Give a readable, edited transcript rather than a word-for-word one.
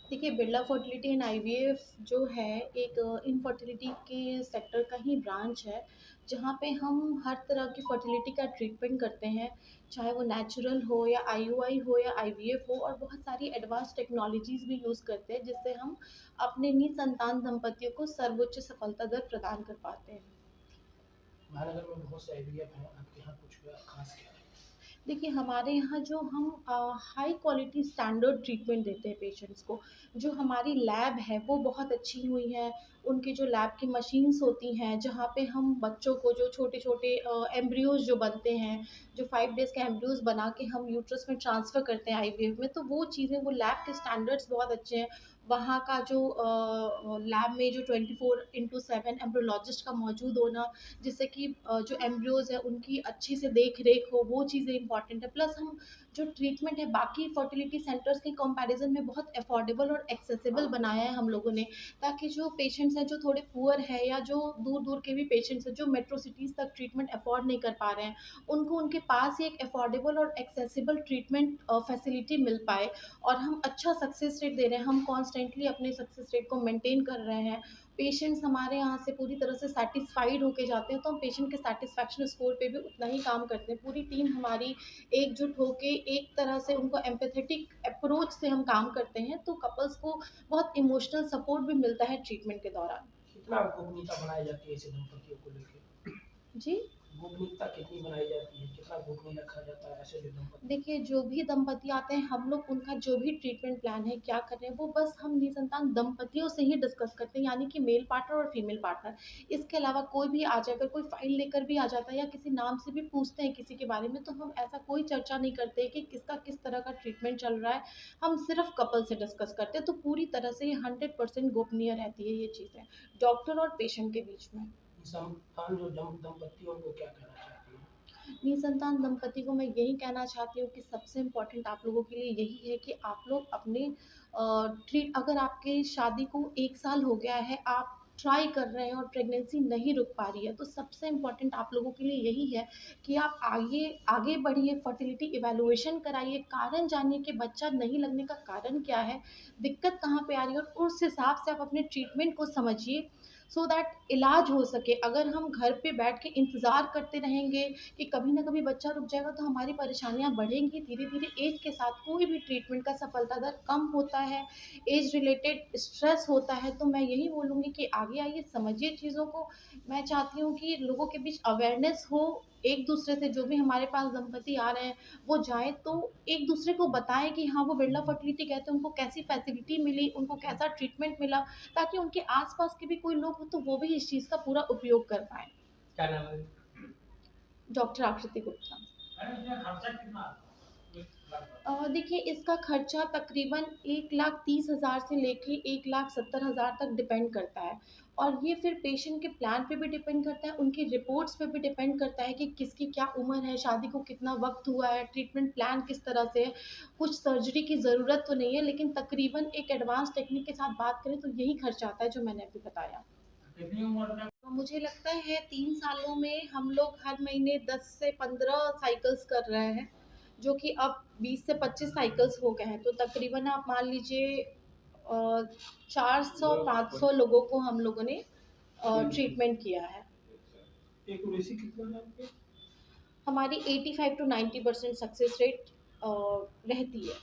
देखिए, Birla fertility and IVF जो है एक इनफर्टिलिटी के सेक्टर का ही ब्रांच है, जहाँ पे हम हर तरह की फर्टिलिटी का ट्रीटमेंट करते हैं, चाहे वो नेचुरल हो या आईयूआई हो या आईवीएफ हो, और बहुत सारी एडवांस टेक्नोलॉजीज़ भी यूज़ करते हैं, जिससे हम अपने निसंतान दंपतियों को सर्वोच्च सफलता दर प्रदान कर पाते हैं। महानगर में बहुत से आईवीएफ हैं, आपके यहाँ कुछ खास क्या है? देखिए, हमारे यहाँ जो हम हाई क्वालिटी स्टैंडर्ड ट्रीटमेंट देते हैं पेशेंट्स को, जो हमारी लैब है वो बहुत अच्छी हुई है। उनकी जो लैब की मशीन्स होती हैं, जहाँ पे हम बच्चों को जो छोटे-छोटे एम्ब्रियोज़ जो बनते हैं, जो 5 डेज़ के एम्ब्रियोज़ बना के हम यूट्रस में ट्रांसफ़र करते हैं आईवीएफ में, तो वो चीज़ें, वो लैब के स्टैंडर्ड्स बहुत अच्छे हैं। वहाँ का जो लैब में जो 24/7 एम्ब्रियोलॉजिस्ट का मौजूद होना, जिससे कि जो एम्ब्रियोज़ हैं उनकी अच्छे से देख-रेख हो, वो चीज़ें इम्पॉर्टेंट है। प्लस हम जो ट्रीटमेंट है बाकी फर्टिलिटी सेंटर्स के कंपैरिज़न में बहुत अफोर्डेबल और एक्सेसिबल बनाया है हम लोगों ने, ताकि जो पेशेंट्स हैं जो थोड़े पुअर हैं या जो दूर-दूर के भी पेशेंट्स हैं जो मेट्रो सिटीज़ तक ट्रीटमेंट अफोर्ड नहीं कर पा रहे हैं, उनको उनके पास ही एक अफोर्डेबल और एक्सेसिबल ट्रीटमेंट फैसिलिटी मिल पाए, और हम अच्छा सक्सेस रेट दे रहे हैं। हम कॉन्स्टेंटली अपने सक्सेस रेट को मेंटेन कर रहे हैं। पेशेंट्स हमारे यहाँ से पूरी तरह से सैटिस्फाइड होके जाते हैं, तो हम पेशेंट के सैटिस्फैक्शन स्कोर पे भी उतना ही काम करते हैं। पूरी टीम हमारी एकजुट होके एक तरह से उनको एम्पैथेटिक अप्रोच से हम काम करते हैं, तो कपल्स को बहुत इमोशनल सपोर्ट भी मिलता है ट्रीटमेंट के दौरान। कितना गोपनीयता बनाई जाती है ऐसे दंपतियों को लेके? जी। गोपनीयता कितनी बनाई जाती है? कितना गोपनीय रखा जाता है ऐसे जो दंपति? देखिए, जो भी दंपति आते हैं, हम लोग उनका जो भी ट्रीटमेंट प्लान है, क्या कर रहे हैं, वो बस हम निसंतान दंपतियों से ही डिस्कस करते हैं, यानी कि मेल पार्टनर और फीमेल पार्टनर। इसके अलावा कोई भी आ जाए, अगर कोई फ़ाइल लेकर भी आ जाता है या किसी नाम से भी पूछते हैं किसी के बारे में, तो हम ऐसा कोई चर्चा नहीं करते कि किसका किस तरह का ट्रीटमेंट चल रहा है। हम सिर्फ़ कपल से डिस्कस करते हैं, तो पूरी तरह से ये 100% गोपनीय रहती है ये चीज़ें, डॉक्टर और पेशेंट के बीच में। निसंतान जो दंपति उनको क्या कहना चाहती हैं? निसंतान दंपति को मैं यही कहना चाहती हूँ कि सबसे इम्पोर्टेंट आप लोगों के लिए यही है कि आप लोग अपने ट्रीट अगर आपके शादी को 1 साल हो गया है, आप ट्राई कर रहे हैं और प्रेगनेंसी नहीं रुक पा रही है, तो सबसे इम्पोर्टेंट आप लोगों के लिए यही है कि आप आगे आगे बढ़िए, फर्टिलिटी इवैल्यूएशन कराइए, कारण जानिए कि बच्चा नहीं लगने का कारण क्या है, दिक्कत कहाँ पे आ रही है, और उस हिसाब से आप अपने ट्रीटमेंट को समझिए, सो दैट इलाज हो सके। अगर हम घर पे बैठ के इंतज़ार करते रहेंगे कि कभी ना कभी बच्चा रुक जाएगा, तो हमारी परेशानियाँ बढ़ेंगी धीरे-धीरे। एज के साथ कोई भी ट्रीटमेंट का सफलता दर कम होता है, एज रिलेटेड स्ट्रेस होता है, तो मैं यही बोलूँगी कि आगे आइए, समझिए चीज़ों को। मैं चाहती हूँ कि लोगों के बीच अवेयरनेस हो, एक-दूसरे से, जो भी हमारे पास दंपति आ रहे हैं, वो जाएँ तो एक-दूसरे को बताएँ कि हाँ, वो बिरला फर्टिलिटी गए थे, उनको कैसी फैसिलिटी मिली, उनको कैसा ट्रीटमेंट मिला, ताकि उनके आस-पास के भी कोई लोग हों, तो वो भी इस चीज़ का पूरा उपयोग कर पाएँ। क्या नाम है? डॉक्टर आकृति गुप्ता। अरे इसमें खर्चा कितना आता है? देखिए, इसका खर्चा तकरीबन 1,30,000 से लेके 1,70,000 तक डिपेंड करता है, और ये फिर पेशेंट के प्लान पे भी डिपेंड करता है, उनकी रिपोर्ट्स पे भी डिपेंड करता है कि किसकी क्या उम्र है, शादी को कितना वक़्त हुआ है, ट्रीटमेंट प्लान किस तरह से है। कुछ सर्जरी की ज़रूरत तो नहीं है, लेकिन तकरीबन एक एडवांस टेक्नीक के साथ बात करें तो यही खर्चा आता है जो मैंने अभी बताया। कितनी उम्र तक? मुझे लगता है 3 सालों में हम लोग हर महीने 10 से 15 साइकिल्स कर रहे हैं, जो कि अब 20 से 25 साइकिल्स हो गए हैं। तो तकरीबन आप मान लीजिए 400-500 लोगों को हम लोगों ने ट्रीटमेंट किया है। एक्यूरेसी कितना है आपके? हमारी 85 टू 90% सक्सेस रेट रहती है।